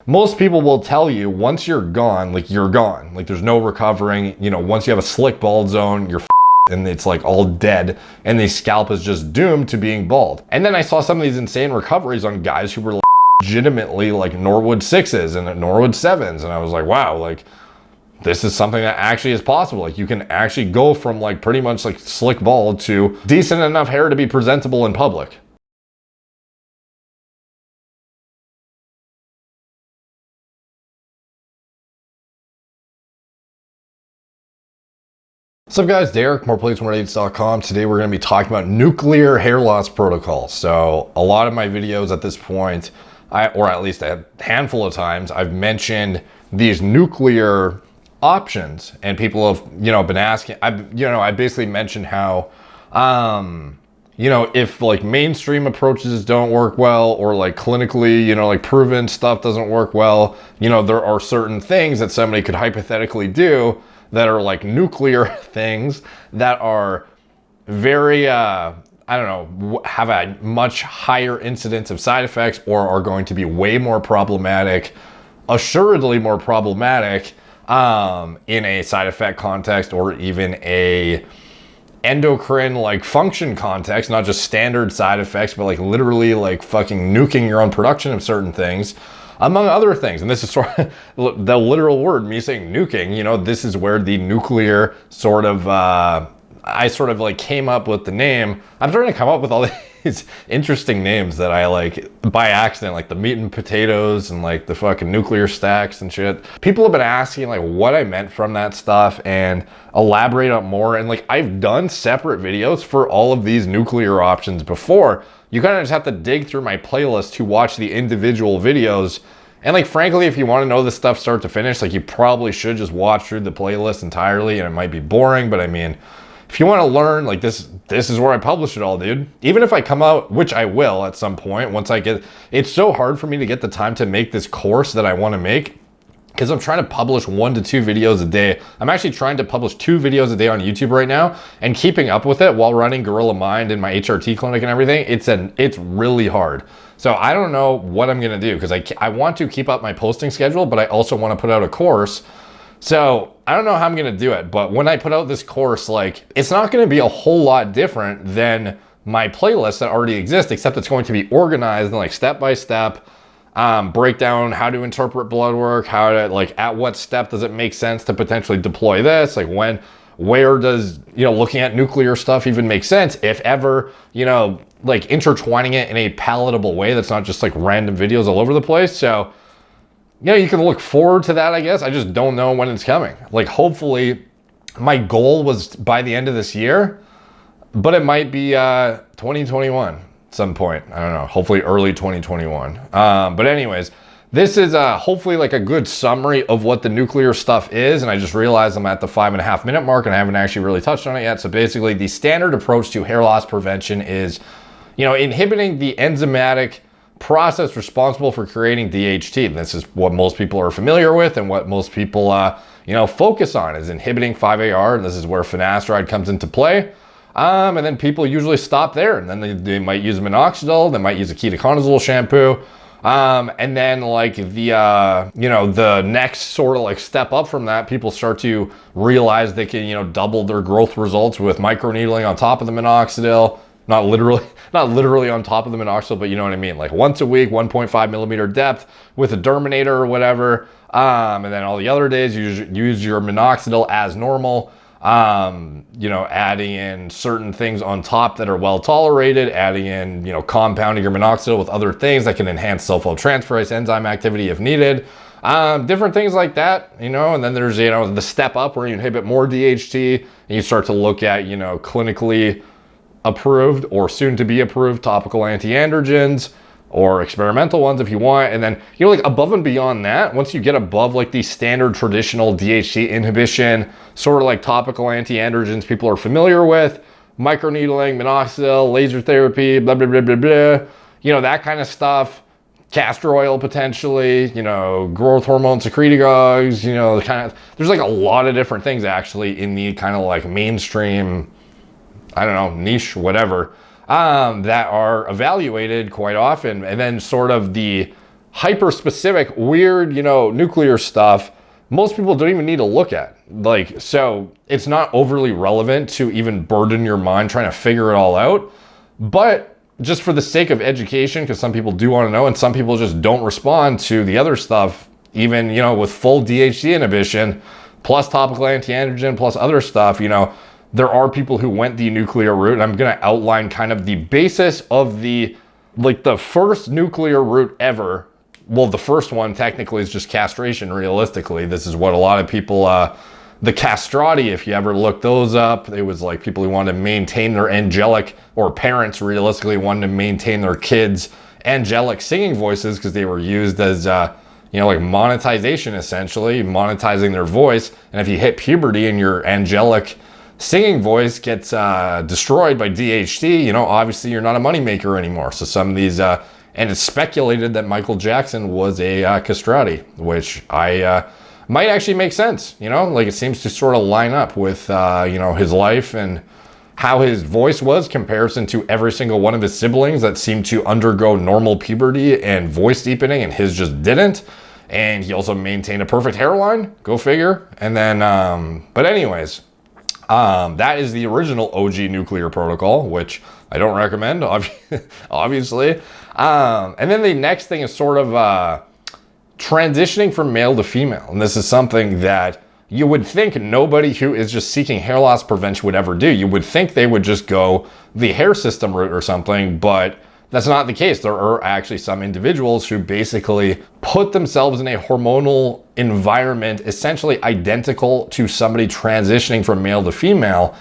Most people will tell you once you're gone, like you're gone, like there's no recovering. You know, once you have a slick bald zone, you're and it's like all dead, and the scalp is just doomed to being bald. And then I saw some of these insane recoveries on guys who were like legitimately like Norwood 6s and Norwood 7s, and I was like, wow, like this is something that actually is possible. Like you can actually go from like pretty much like slick bald to decent enough hair to be presentable in public. What's up guys, Derek, moreplates.com. Today we're going to be talking about nuclear hair loss protocols. So a lot of my videos at this point, or at least a handful of times, I've mentioned these nuclear options, and people have, been asking. I basically mentioned how, if like mainstream approaches don't work well, or like clinically, like proven stuff doesn't work well, there are certain things that somebody could hypothetically do that are like nuclear things that are very, have a much higher incidence of side effects, or are going to be way more problematic, assuredly more problematic, in a side effect context, or even a endocrine like function context, not just standard side effects, but like literally like fucking nuking your own production of certain things, among other things. And this is sort of the literal word, me saying nuking, this is where the nuclear sort of, I sort of like came up with the name. I'm trying to come up with all these interesting names that I like by accident, like the meat and potatoes and like the fucking nuclear stacks and shit. People have been asking like what I meant from that stuff and elaborate on more. And like I've done separate videos for all of these nuclear options before. You kind of just have to dig through my playlist to watch the individual videos. And like, frankly, if you want to know this stuff start to finish, like you probably should just watch through the playlist entirely, and it might be boring, but I mean, if you want to learn, like this is where I publish it all, dude. Even if I come out, which I will at some point, once I get, it's so hard for me to get the time to make this course that I want to make, because I'm trying to publish 1 to 2 videos a day. I'm actually trying to publish 2 videos a day on YouTube right now, and keeping up with it while running Gorilla Mind in my HRT clinic and everything, it's really hard. So I don't know what I'm gonna do, because I want to keep up my posting schedule, but I also want to put out a course. So I don't know how I'm gonna do it, but when I put out this course, like it's not gonna be a whole lot different than my playlist that already exists, except it's going to be organized and like step by step. Break down how to interpret blood work, how to like, at what step does it make sense to potentially deploy this? Like where does, looking at nuclear stuff even make sense? If ever, like intertwining it in a palatable way that's not just like random videos all over the place. So, you can look forward to that, I guess. I just don't know when it's coming. Like hopefully my goal was by the end of this year, but it might be 2021. Some point, I don't know, hopefully early 2021. But anyways, this is hopefully like a good summary of what the nuclear stuff is. And I just realized I'm at the 5.5 minute mark and I haven't actually really touched on it yet. So basically the standard approach to hair loss prevention is, inhibiting the enzymatic process responsible for creating DHT. This is what most people are familiar with, and what most people, focus on is inhibiting 5-AR. And this is where finasteride comes into play. And then people usually stop there, and then they might use minoxidil, they might use a ketoconazole shampoo. And then like the next sort of like step up from that, people start to realize they can, double their growth results with microneedling on top of the minoxidil. Not literally on top of the minoxidil, but you know what I mean? Like once a week, 1.5 millimeter depth with a derminator or whatever. And then all the other days, you use your minoxidil as normal. Adding in certain things on top that are well tolerated, adding in, compounding your minoxidil with other things that can enhance cell-flow transferase enzyme activity if needed. Different things like that, and then there's, the step up where you inhibit more DHT and you start to look at, clinically approved or soon to be approved topical anti-androgens, or experimental ones if you want. And then, like above and beyond that, once you get above like the standard traditional DHT inhibition, sort of like topical anti-androgens people are familiar with, microneedling, minoxidil, laser therapy, blah, blah, blah, blah, blah, that kind of stuff, castor oil potentially, growth hormone secretagogues, there's like a lot of different things actually in the kind of like mainstream, I don't know, niche, whatever, that are evaluated quite often. And then sort of the hyper specific, weird, nuclear stuff, most people don't even need to look at. Like, so it's not overly relevant to even burden your mind trying to figure it all out. But just for the sake of education, because some people do want to know, and some people just don't respond to the other stuff, even, with full DHT inhibition, plus topical anti-androgen, plus other stuff, there are people who went the nuclear route. And I'm going to outline kind of the basis of the first nuclear route ever. Well, the first one technically is just castration, realistically. This is what a lot of people, the castrati, if you ever look those up, it was like people who wanted to maintain their angelic, or parents realistically wanted to maintain their kids' angelic singing voices because they were used as, like monetization, essentially, monetizing their voice. And if you hit puberty and your angelic singing voice gets destroyed by DHT, obviously you're not a moneymaker anymore. So some of these, and it's speculated that Michael Jackson was a castrati, which might actually make sense. It seems to sort of line up with, his life and how his voice was comparison to every single one of his siblings that seemed to undergo normal puberty and voice deepening, and his just didn't. And he also maintained a perfect hairline, go figure. And then, but anyways, that is the original OG nuclear protocol, which I don't recommend, obviously. And then the next thing is sort of transitioning from male to female. And this is something that you would think nobody who is just seeking hair loss prevention would ever do. You would think they would just go the hair system route or something, but that's not the case. There are actually some individuals who basically put themselves in a hormonal environment essentially identical to somebody transitioning from male to female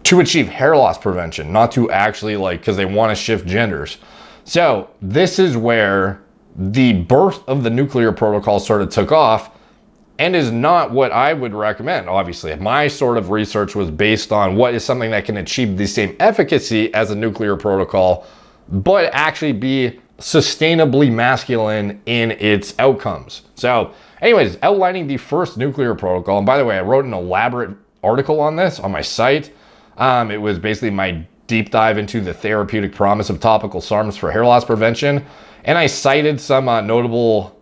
to achieve hair loss prevention, not to actually because they want to shift genders. So this is where the birth of the nuclear protocol sort of took off, and is not what I would recommend. Obviously, my sort of research was based on what is something that can achieve the same efficacy as a nuclear protocol, but actually be sustainably masculine in its outcomes. So anyways, outlining the first nuclear protocol. And by the way, I wrote an elaborate article on this on my site. It was basically my deep dive into the therapeutic promise of topical SARMs for hair loss prevention. And I cited some notable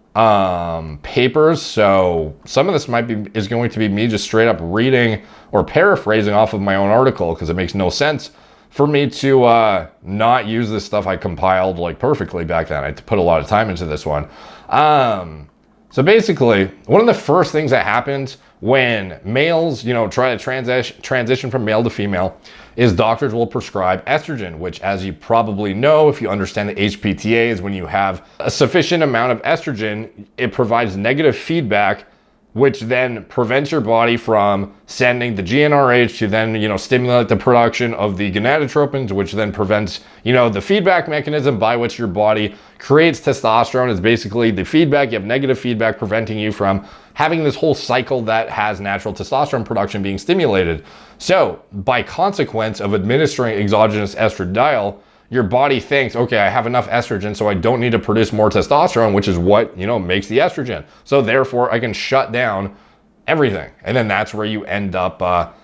papers. So some of this is going to be me just straight up reading or paraphrasing off of my own article, because it makes no sense for me to not use this stuff I compiled perfectly back then. I put a lot of time into this one. So basically, one of the first things that happens when males, try to transition from male to female is doctors will prescribe estrogen, which, as you probably know, if you understand the HPTA, is when you have a sufficient amount of estrogen, it provides negative feedback, which then prevents your body from sending the GnRH to then, stimulate the production of the gonadotropins, which then prevents, the feedback mechanism by which your body creates testosterone. Is basically the feedback. You have negative feedback preventing you from having this whole cycle that has natural testosterone production being stimulated. So by consequence of administering exogenous estradiol, your body thinks, okay, I have enough estrogen, so I don't need to produce more testosterone, which is what, makes the estrogen. So therefore I can shut down everything. And then that's where you end up,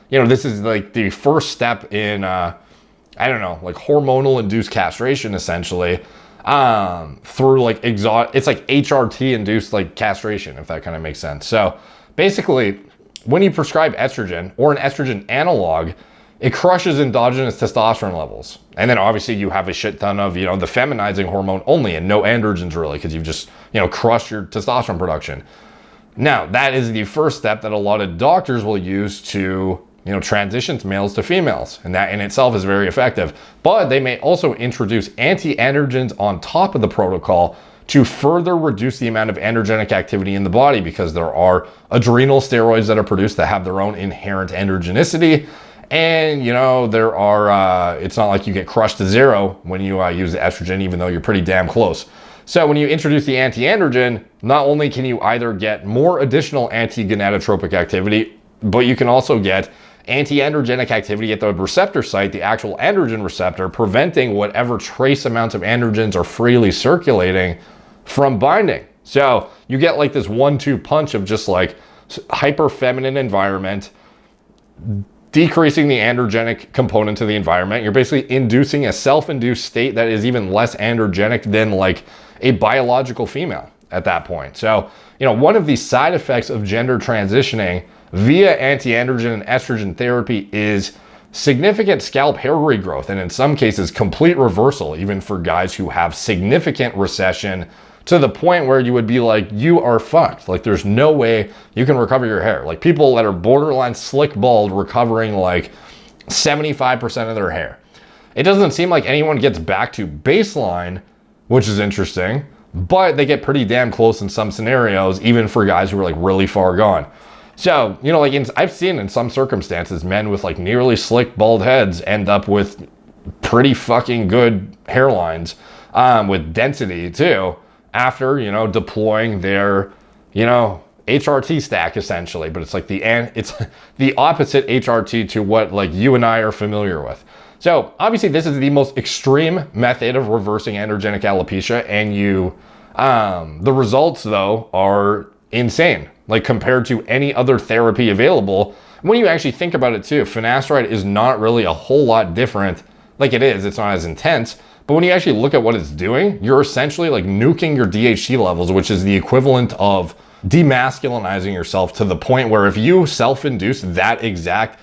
this is the first step in, hormonal induced castration, essentially, through it's like HRT induced castration, if that kind of makes sense. So basically, when you prescribe estrogen or an estrogen analog, it crushes endogenous testosterone levels. And then obviously you have a shit ton of, the feminizing hormone only, and no androgens really, because you've just, crushed your testosterone production. Now, that is the first step that a lot of doctors will use to, transition males to females. And that in itself is very effective. But they may also introduce anti-androgens on top of the protocol to further reduce the amount of androgenic activity in the body, because there are adrenal steroids that are produced that have their own inherent androgenicity. And, there are, it's not like you get crushed to zero when you use the estrogen, even though you're pretty damn close. So when you introduce the anti-androgen, not only can you either get more additional anti-gonadotropic activity, but you can also get anti-androgenic activity at the receptor site, the actual androgen receptor, preventing whatever trace amounts of androgens are freely circulating from binding. So you get this 1-2 punch of just hyper feminine environment, decreasing the androgenic component to the environment. You're basically inducing a self-induced state that is even less androgenic than like a biological female at that point. So, you know, one of the side effects of gender transitioning via anti-androgen and estrogen therapy is significant scalp hair regrowth, and in some cases, complete reversal, even for guys who have significant recession, to the point where you would be like, you are fucked. Like, there's no way you can recover your hair. Like, people that are borderline slick bald recovering like 75% of their hair. It doesn't seem like anyone gets back to baseline, which is interesting, but they get pretty damn close in some scenarios, even for guys who are like really far gone. So, you know, like I've seen in some circumstances, men with like nearly slick bald heads end up with pretty fucking good hairlines, with density too, after, you know, deploying their, you know, HRT stack essentially. But it's like it's the opposite HRT to what like you and I are familiar with. So obviously this is the most extreme method of reversing androgenic alopecia, and the results though are insane. Like, compared to any other therapy available. When you actually think about it too, finasteride is not really a whole lot different. Like, it's not as intense, but when you actually look at what it's doing, you're essentially like nuking your DHT levels, which is the equivalent of demasculinizing yourself, to the point where if you self-induce that exact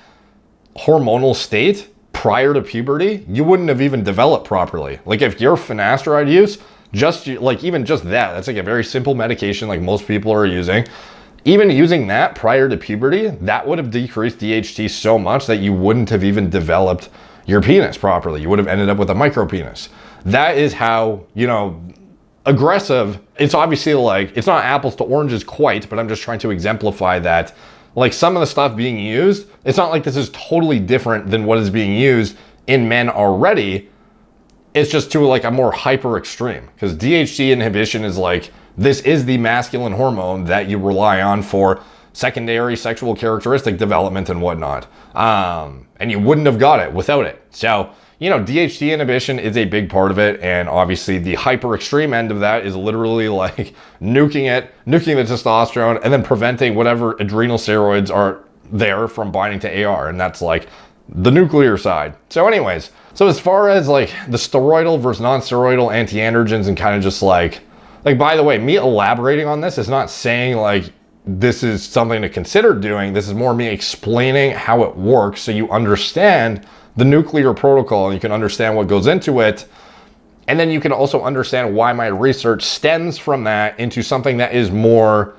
hormonal state prior to puberty, you wouldn't have even developed properly. Like, if your finasteride use, even just that's like a very simple medication like most people are using. Even using that prior to puberty, that would have decreased DHT so much that you wouldn't have even developed your penis properly. You would have ended up with a micro penis. That is how, you know, aggressive. It's obviously like, it's not apples to oranges quite, but I'm just trying to exemplify that, like, some of the stuff being used, it's not like this is totally different than what is being used in men already. It's just to like a more hyper extreme, because DHT inhibition is like, this is the masculine hormone that you rely on for secondary sexual characteristic development and whatnot. And you wouldn't have got it without it. So, you know, DHT inhibition is a big part of it. And obviously the hyper extreme end of that is literally like nuking the testosterone, and then preventing whatever adrenal steroids are there from binding to AR. And that's like the nuclear side. So anyways, so as far as like the steroidal versus non-steroidal anti-androgens, and kind of just like, by the way, me elaborating on this is not saying like this is something to consider doing. This is more me explaining how it works, so you understand the nuclear protocol and you can understand what goes into it. And then you can also understand why my research stems from that into something that is more,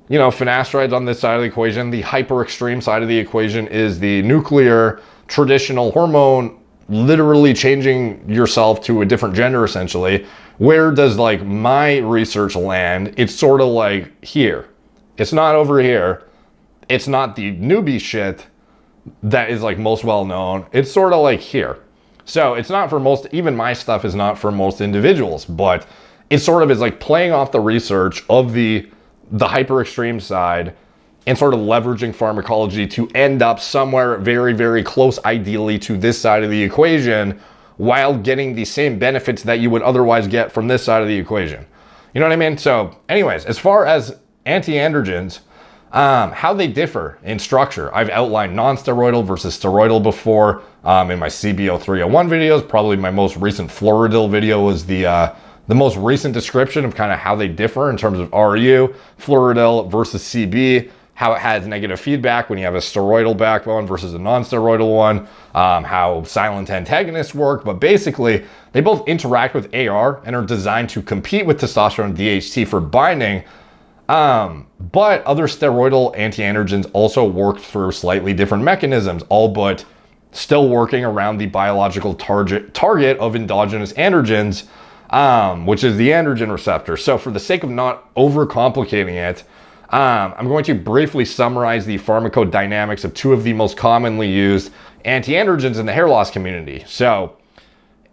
you know, finasterides on this side of the equation. The hyper extreme side of the equation is the nuclear traditional hormone, literally changing yourself to a different gender essentially. Where does like my research land? It's sort of like here. It's not over here. It's not the newbie shit that is like most well known. It's sort of like here. So it's not for most, even my stuff is not for most individuals, but it sort of is like playing off the research of the hyper extreme side and sort of leveraging pharmacology to end up somewhere very, very close, ideally, to this side of the equation, while getting the same benefits that you would otherwise get from this side of the equation. You know what I mean? So anyways, as far as anti-androgens, how they differ in structure, I've outlined non-steroidal versus steroidal before in my CBO 301 videos. Probably my most recent Floridil video was the most recent description of kind of how they differ in terms of RU, Floridil versus CB, how it has negative feedback when you have a steroidal backbone versus a non-steroidal one, how silent antagonists work, but basically they both interact with AR and are designed to compete with testosterone and DHT for binding. But other steroidal anti-androgens also work through slightly different mechanisms, all but still working around the biological target of endogenous androgens, which is the androgen receptor. So for the sake of not overcomplicating it, I'm going to briefly summarize the pharmacodynamics of two of the most commonly used anti-androgens in the hair loss community. So,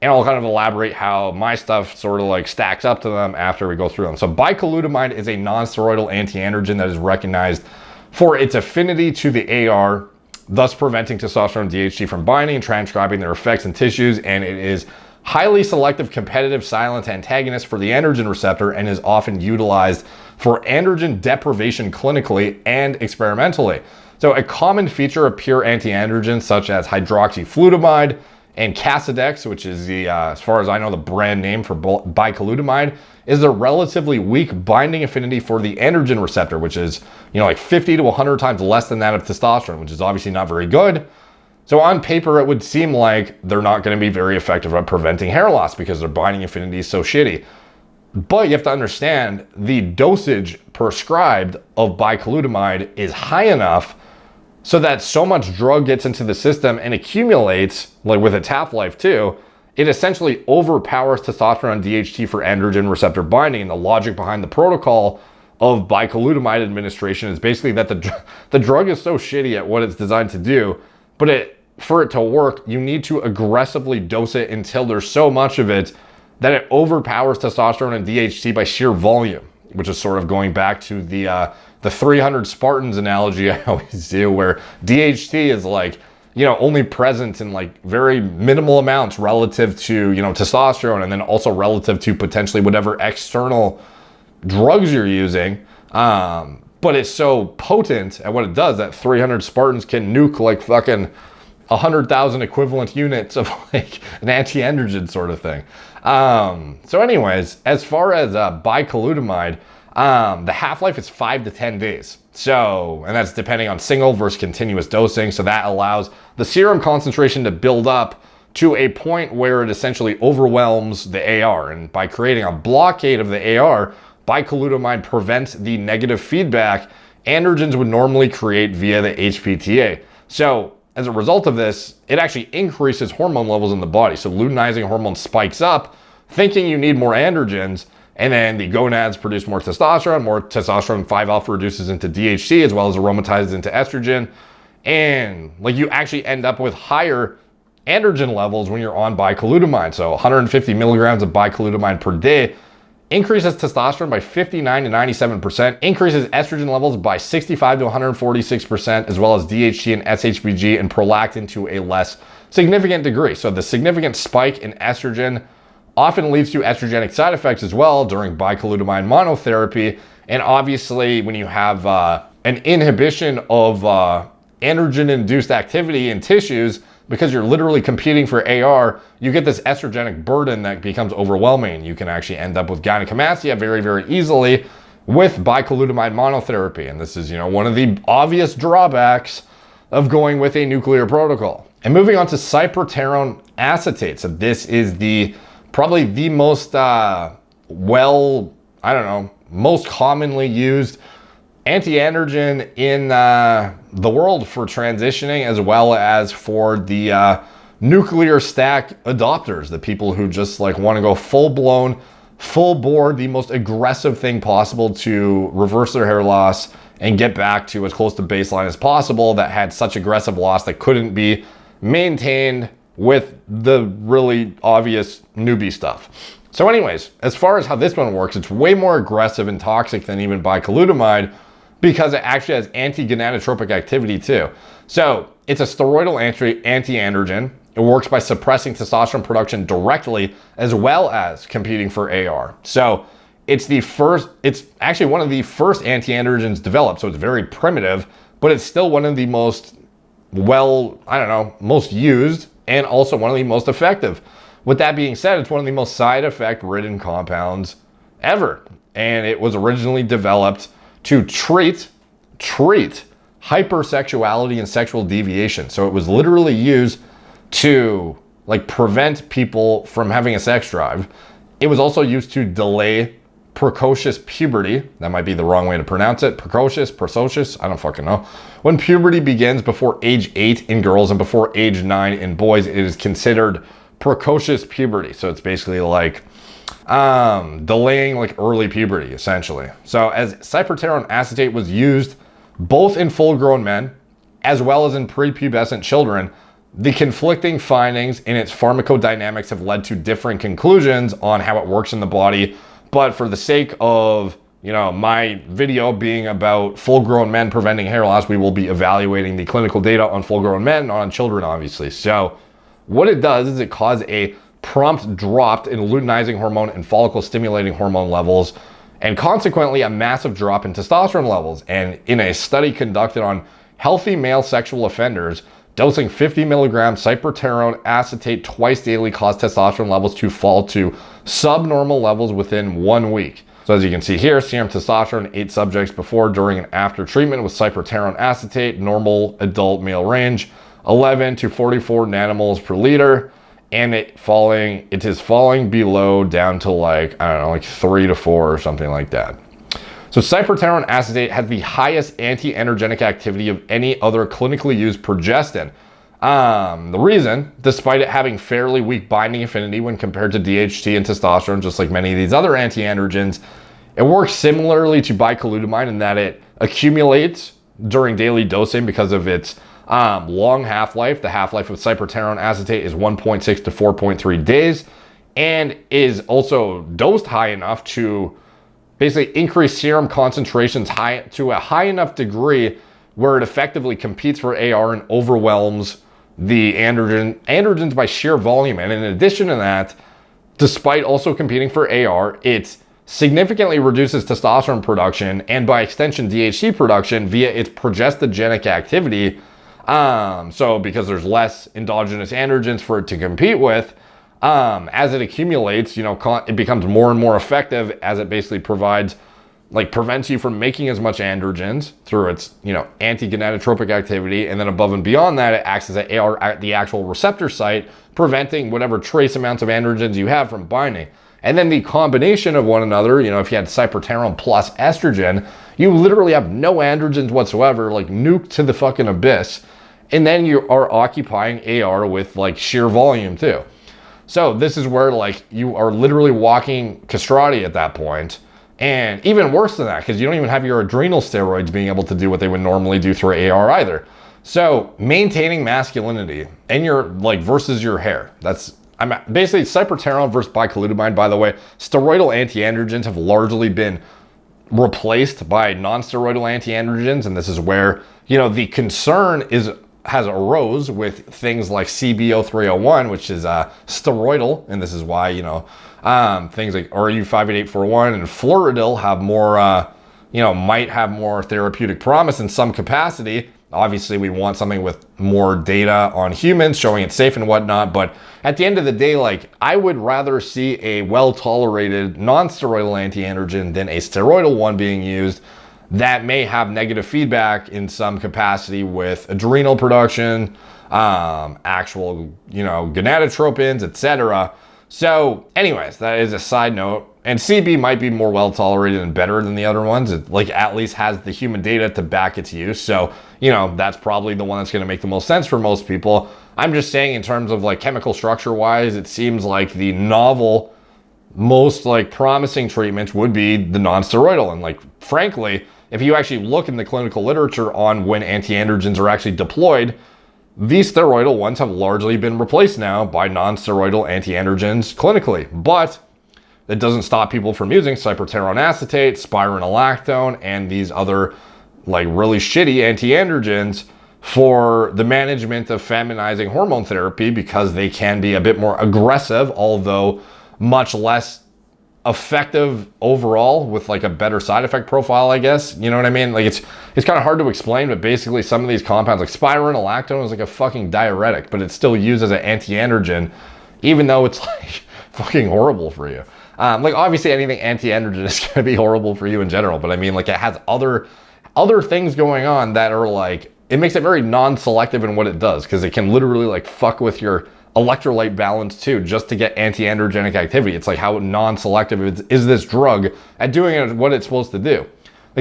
and I'll kind of elaborate how my stuff sort of like stacks up to them after we go through them. So bicalutamide is a non-steroidal anti-androgen that is recognized for its affinity to the AR, thus preventing testosterone and DHT from binding and transcribing their effects in tissues. And it is highly selective competitive silent antagonist for the androgen receptor and is often utilized for androgen deprivation clinically and experimentally. So a common feature of pure anti-androgens such as hydroxyflutamide and Casodex, which is the, as far as I know, the brand name for bicalutamide, is a relatively weak binding affinity for the androgen receptor, which is, like 50 to 100 times less than that of testosterone, which is obviously not very good. So on paper, it would seem like they're not going to be very effective at preventing hair loss because their binding affinity is so shitty. But you have to understand the dosage prescribed of bicalutamide is high enough so that so much drug gets into the system and accumulates, like with its half-life too, it essentially overpowers testosterone and DHT for androgen receptor binding. And the logic behind the protocol of bicalutamide administration is basically that the drug is so shitty at what it's designed to do, but for it to work, you need to aggressively dose it until there's so much of it that it overpowers testosterone and DHT by sheer volume, which is sort of going back to the 300 Spartans analogy I always do, where DHT is like, only present in like very minimal amounts relative to, testosterone, and then also relative to potentially whatever external drugs you're using. But it's so potent at what it does that 300 Spartans can nuke like fucking 100,000 equivalent units of like an anti-androgen sort of thing. So anyways, as far as bicalutamide, the half-life is 5 to 10 days. So, and that's depending on single versus continuous dosing. So that allows the serum concentration to build up to a point where it essentially overwhelms the AR. And by creating a blockade of the AR, bicalutamide prevents the negative feedback androgens would normally create via the HPTA. So as a result of this, it actually increases hormone levels in the body. So luteinizing hormone spikes up, thinking you need more androgens, and then the gonads produce more testosterone 5-alpha reduces into DHT as well as aromatizes into estrogen. And like you actually end up with higher androgen levels when you're on bicalutamide. So 150 milligrams of bicalutamide per day increases testosterone by 59 to 97%, increases estrogen levels by 65 to 146%, as well as DHT and SHBG and prolactin to a less significant degree. So the significant spike in estrogen often leads to estrogenic side effects as well during bicalutamide monotherapy. And obviously when you have an inhibition of androgen-induced activity in tissues, because you're literally competing for AR, you get this estrogenic burden that becomes overwhelming. You can actually end up with gynecomastia very, very easily with bicalutamide monotherapy. And this is, one of the obvious drawbacks of going with a nuclear protocol. And moving on to cyproterone acetate. So this is probably the most, most commonly used anti-androgen in the world for transitioning, as well as for the nuclear stack adopters, the people who just like want to go full-blown, full-bore, the most aggressive thing possible to reverse their hair loss and get back to as close to baseline as possible, that had such aggressive loss that couldn't be maintained with the really obvious newbie stuff. So anyways, as far as how this one works, it's way more aggressive and toxic than even bicalutamide, because it actually has anti-gonadotropic activity too. So it's a steroidal anti-androgen. It works by suppressing testosterone production directly, as well as competing for AR. So it's actually one of the first anti-androgens developed. So it's very primitive, but it's still one of the most most used, and also one of the most effective. With that being said, it's one of the most side effect ridden compounds ever. And it was originally developed to treat hypersexuality and sexual deviation. So it was literally used to like prevent people from having a sex drive. It was also used to delay precocious puberty. That might be the wrong way to pronounce it. Precocious, I don't fucking know. When puberty begins before age 8 in girls and before age 9 in boys, it is considered precocious puberty. So it's basically like delaying like early puberty, essentially. So as cyproterone acetate was used both in full-grown men as well as in prepubescent children, the conflicting findings in its pharmacodynamics have led to different conclusions on how it works in the body. But for the sake of, my video being about full-grown men preventing hair loss, we will be evaluating the clinical data on full-grown men, not on children, obviously. So what it does is it causes a prompt drop in luteinizing hormone and follicle stimulating hormone levels, and consequently a massive drop in testosterone levels. And in a study conducted on healthy male sexual offenders, dosing 50 milligrams cyproterone acetate twice daily caused testosterone levels to fall to subnormal levels within 1 week. So as you can see here, serum testosterone, 8 subjects before, during, and after treatment with cyproterone acetate, normal adult male range, 11 to 44 nanomoles per liter, and it is falling below down to like, I don't know, like 3 to 4 or something like that. So cyproterone acetate has the highest anti-androgenic activity of any other clinically used progestin. The reason, despite it having fairly weak binding affinity when compared to DHT and testosterone, just like many of these other anti-androgens, it works similarly to bicalutamide in that it accumulates during daily dosing because of its long half-life. The half-life of cyproterone acetate is 1.6 to 4.3 days, and is also dosed high enough to basically increase serum concentrations to a high enough degree where it effectively competes for AR and overwhelms the androgens by sheer volume. And in addition to that, despite also competing for AR, it significantly reduces testosterone production and by extension DHT production via its progestogenic activity. So because there's less endogenous androgens for it to compete with, as it accumulates, it becomes more and more effective as it basically prevents you from making as much androgens through its, anti-gonadotropic activity. And then above and beyond that, it acts as an AR at the actual receptor site, preventing whatever trace amounts of androgens you have from binding. And then the combination of one another, if you had cyproterone plus estrogen, you literally have no androgens whatsoever, like nuked to the fucking abyss. And then you are occupying AR with like sheer volume too. So this is where you are literally walking castrati at that point. And even worse than that, because you don't even have your adrenal steroids being able to do what they would normally do through AR either. So maintaining masculinity and your versus your hair. I'm basically cyproterone versus bicalutamide, by the way. Steroidal anti-androgens have largely been replaced by non-steroidal anti-androgens. And this is where, the concern has arose with things like CB0301, which is steroidal, and this is why things like RU58841 and Floridil have more might have more therapeutic promise in some capacity. Obviously we want something with more data on humans showing it's safe and whatnot, but at the end of the day, I would rather see a well-tolerated non-steroidal anti-androgen than a steroidal one being used that may have negative feedback in some capacity with adrenal production, actual, gonadotropins, etc. So anyways, that is a side note. And CB might be more well tolerated and better than the other ones. It at least has the human data to back its use. So, that's probably the one that's going to make the most sense for most people. I'm just saying in terms of chemical structure wise, it seems like the novel, most promising treatments would be the non-steroidal. And frankly, if you actually look in the clinical literature on when anti-androgens are actually deployed, these steroidal ones have largely been replaced now by non-steroidal anti-androgens clinically. But that doesn't stop people from using cyproterone acetate, spironolactone, and these other really shitty anti-androgens for the management of feminizing hormone therapy, because they can be a bit more aggressive, although much less effective overall with a better side effect profile, I guess. You know what I mean? It's kind of hard to explain, but basically some of these compounds like spironolactone is a fucking diuretic, but it's still used as an anti-androgen, even though it's fucking horrible for you. Obviously anything anti-androgen is going to be horrible for you in general, but I mean it has other things going on that are it makes it very non-selective in what it does, because it can literally fuck with your electrolyte balance too, just to get anti-androgenic activity. It's how non-selective is this drug at doing it what it's supposed to do.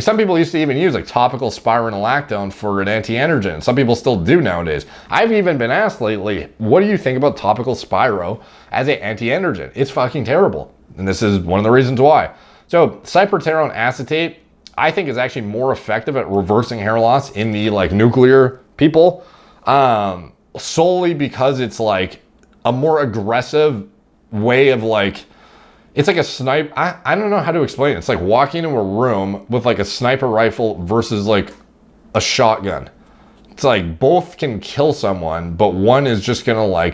Some people used to even use topical spironolactone for an anti-androgen. Some people still do nowadays. I've even been asked lately, what do you think about topical spiro as an anti-androgen? It's fucking terrible. And this is one of the reasons why. So cyproterone acetate, I think, is actually more effective at reversing hair loss in the nuclear people, solely because it's a more aggressive way of it's a snipe. I don't know how to explain it. It's walking into a room with a sniper rifle versus a shotgun. It's both can kill someone, but one is just gonna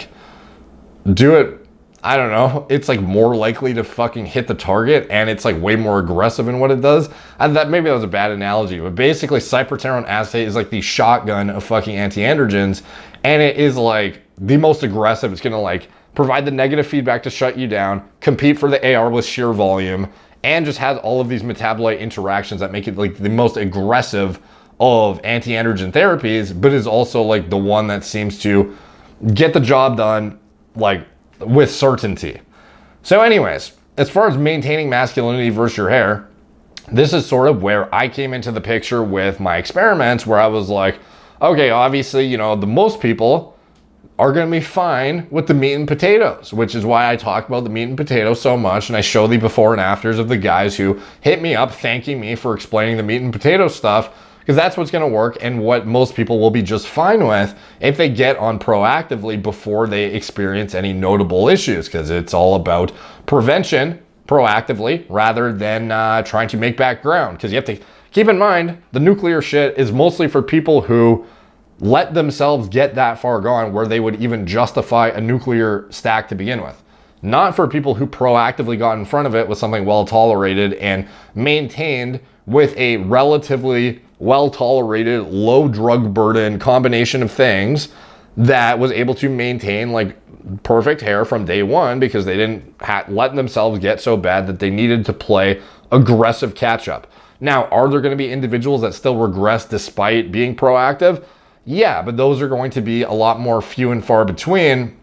do it I don't know, it's like more likely to fucking hit the target, and it's like way more aggressive in what it does. And that, maybe that was a bad analogy, but basically Cyproterone acetate is like the shotgun of fucking anti-androgens, and it is like the most aggressive. It's gonna like provide the negative feedback to shut you down, compete for the AR with sheer volume, and just has all of these metabolite interactions that make it like the most aggressive of anti-androgen therapies, but is also like the one that seems to get the job done like with certainty. So anyways, as far as maintaining masculinity versus your hair, this is sort of where I came into the picture with my experiments, where I was like, okay, obviously, you know, the most people are going to be fine with the meat and potatoes, which is why I talk about the meat and potatoes so much. And I show the before and afters of the guys who hit me up thanking me for explaining the meat and potato stuff, because that's what's going to work and what most people will be just fine with if they get on proactively before they experience any notable issues, because it's all about prevention proactively rather than trying to make back ground. Because you have to keep in mind, the nuclear shit is mostly for people who let themselves get that far gone where they would even justify a nuclear stack to begin with. Not for people who proactively got in front of it with something well tolerated and maintained with a relatively well-tolerated, low drug burden combination of things that was able to maintain like perfect hair from day one, because they didn't let themselves get so bad that they needed to play aggressive catch up. Now, are there going to be individuals that still regress despite being proactive? Yeah, but those are going to be a lot more few and far between.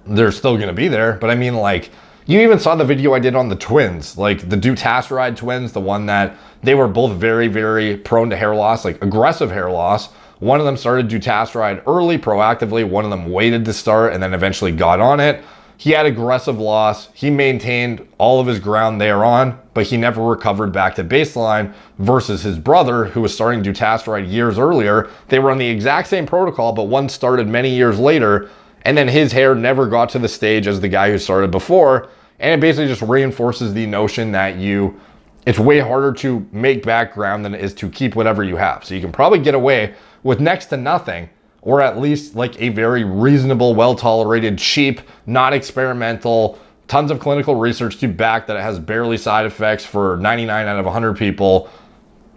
They're still going to be there, but I mean, like, you even saw the video I did on the twins, like the dutasteride twins, the one that they were both very, very prone to hair loss, like aggressive hair loss. One of them started dutasteride early, proactively. One of them waited to start and then eventually got on it. He had aggressive loss. He maintained all of his ground thereon, but he never recovered back to baseline, versus his brother, who was starting dutasteride years earlier. They were on the exact same protocol, but one started many years later, and then his hair never got to the stage as the guy who started before. And it basically just reinforces the notion that it's way harder to make background than it is to keep whatever you have. So you can probably get away with next to nothing, or at least like a very reasonable, well-tolerated, cheap, not experimental, tons of clinical research to back that it has barely side effects for 99 out of 100 people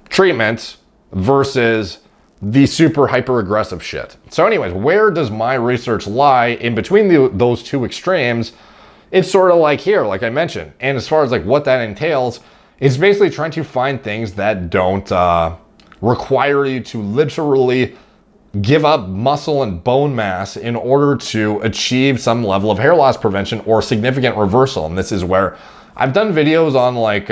treatments, versus the super hyper aggressive shit. So anyways, where does my research lie in between those two extremes? It's sort of like here, like I mentioned. And as far as like what that entails, it's basically trying to find things that don't require you to literally give up muscle and bone mass in order to achieve some level of hair loss prevention or significant reversal. And this is where I've done videos on like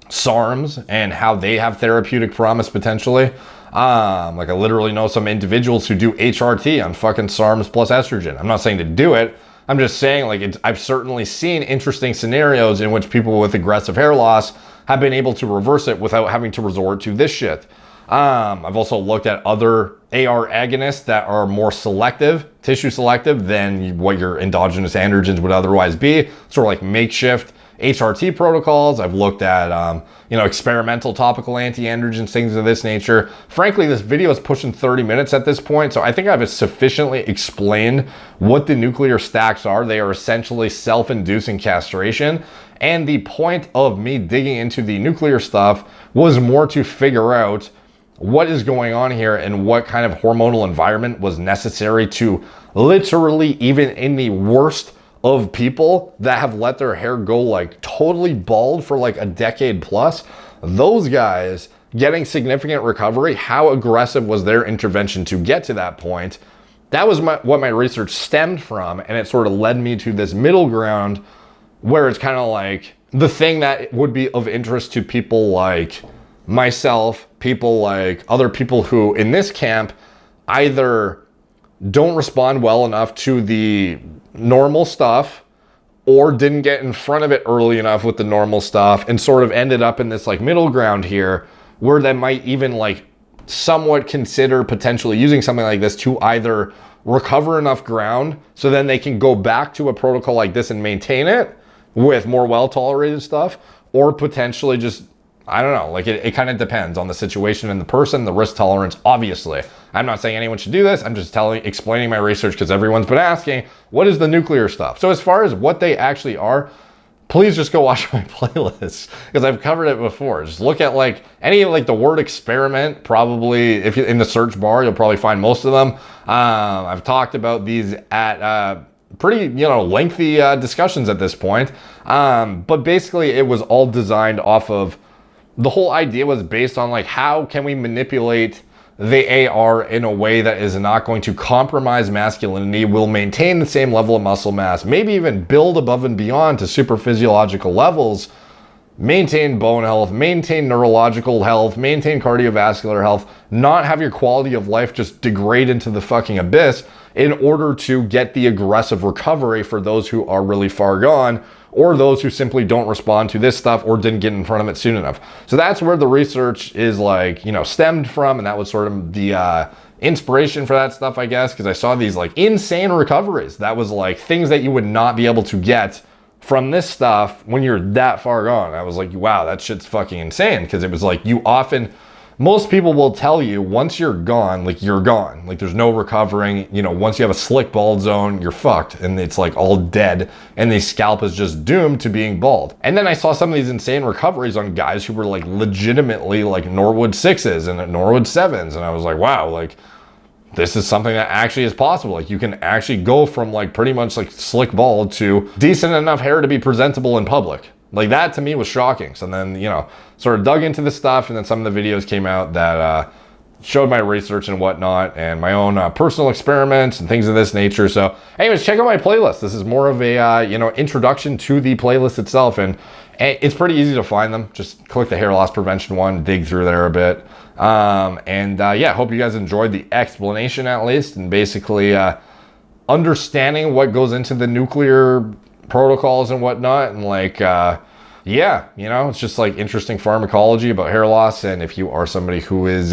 SARMs and how they have therapeutic promise potentially. Like I literally know some individuals who do HRT on fucking SARMs plus estrogen. I'm not saying to do it. I'm just saying, like, I've certainly seen interesting scenarios in which people with aggressive hair loss have been able to reverse it without having to resort to this shit. I've also looked at other AR agonists that are more selective, tissue selective, than what your endogenous androgens would otherwise be. Sort of like makeshift HRT protocols. I've looked at, experimental topical anti-androgens, things of this nature. Frankly, this video is pushing 30 minutes at this point, so I think I've sufficiently explained what the nuclear stacks are. They are essentially self-inducing castration, and the point of me digging into the nuclear stuff was more to figure out what is going on here and what kind of hormonal environment was necessary to literally, even in the worst of people that have let their hair go like totally bald for like a decade plus, those guys getting significant recovery, how aggressive was their intervention to get to that point? That was what my research stemmed from, and it sort of led me to this middle ground where it's kind of like the thing that would be of interest to people like myself, people like other people who in this camp either don't respond well enough to the normal stuff or didn't get in front of it early enough with the normal stuff and sort of ended up in this like middle ground here where they might even like somewhat consider potentially using something like this to either recover enough ground so then they can go back to a protocol like this and maintain it with more well-tolerated stuff, or potentially just I don't know, like it kind of depends on the situation and the person, the risk tolerance, obviously. I'm not saying anyone should do this. I'm just explaining my research because everyone's been asking, what is the nuclear stuff? So as far as what they actually are, please just go watch my playlist because I've covered it before. Just look at like any like the word experiment, probably if you're in the search bar, you'll probably find most of them. I've talked about these at pretty, lengthy discussions at this point. But basically it was all designed off of, the whole idea was based on like, how can we manipulate the AR in a way that is not going to compromise masculinity, will maintain the same level of muscle mass, maybe even build above and beyond to super physiological levels, maintain bone health, maintain neurological health, maintain cardiovascular health, not have your quality of life just degrade into the fucking abyss in order to get the aggressive recovery for those who are really far gone, or those who simply don't respond to this stuff or didn't get in front of it soon enough. So that's where the research is like, stemmed from, and that was sort of the inspiration for that stuff, I guess, because I saw these like insane recoveries. That was like things that you would not be able to get from this stuff when you're that far gone. I was like, wow, that shit's fucking insane, because it was like most people will tell you once you're gone, like you're gone. Like there's no recovering. Once you have a slick bald zone, you're fucked and it's like all dead and the scalp is just doomed to being bald. And then I saw some of these insane recoveries on guys who were like legitimately like Norwood 6s and Norwood 7s. And I was like, wow, like this is something that actually is possible. Like you can actually go from like pretty much like slick bald to decent enough hair to be presentable in public. Like that to me was shocking. So then, sort of dug into this stuff, and then some of the videos came out that showed my research and whatnot and my own personal experiments and things of this nature. So anyways, check out my playlist. This is more of a, introduction to the playlist itself, and it's pretty easy to find them. Just click the hair loss prevention one, dig through there a bit. Yeah, hope you guys enjoyed the explanation at least, and basically understanding what goes into the nuclear protocols and whatnot, and like it's just like interesting pharmacology about hair loss. And if you are somebody who is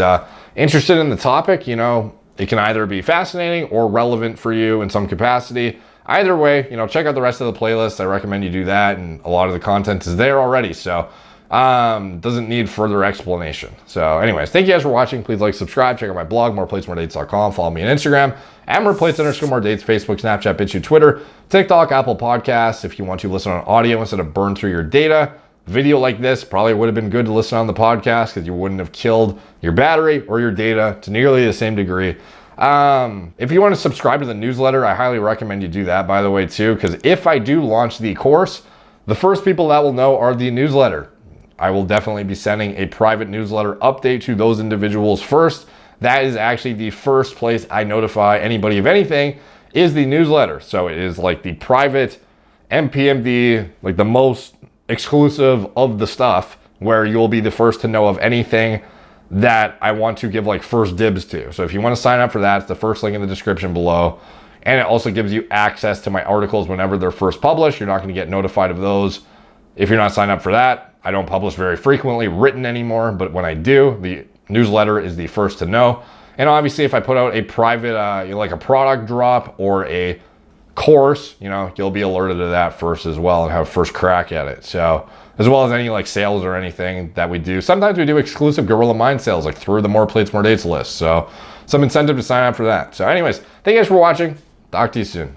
interested in the topic, it can either be fascinating or relevant for you in some capacity. Either way, check out the rest of the playlist. I recommend you do that, and a lot of the content is there already, so doesn't need further explanation. So anyways, thank you guys for watching. Please like, subscribe, check out my blog, moreplates.com, follow me on Instagram at moreplates_more_dates, Facebook, Snapchat, BitChute, Twitter, TikTok, Apple Podcasts. If you want to listen on audio instead of burn through your data, video like this probably would have been good to listen on the podcast because you wouldn't have killed your battery or your data to nearly the same degree. If you want to subscribe to the newsletter, I highly recommend you do that, by the way, too, because if I do launch the course, the first people that will know are the newsletter. I will definitely be sending a private newsletter update to those individuals first. That is actually the first place I notify anybody of anything, is the newsletter. So it is like the private MPMD, like the most exclusive of the stuff, where you'll be the first to know of anything that I want to give like first dibs to. So if you want to sign up for that, it's the first link in the description below. And it also gives you access to my articles whenever they're first published. You're not going to get notified of those if you're not signed up for that. I don't publish very frequently written anymore, but when I do, the newsletter is the first to know. And obviously, if I put out a private, like a product drop or a course, you'll be alerted to that first as well and have first crack at it. So, as well as any like sales or anything that we do. Sometimes we do exclusive Gorilla Mind sales, like through the More Plates, More Dates list. So, some incentive to sign up for that. So anyways, thank you guys for watching. Talk to you soon.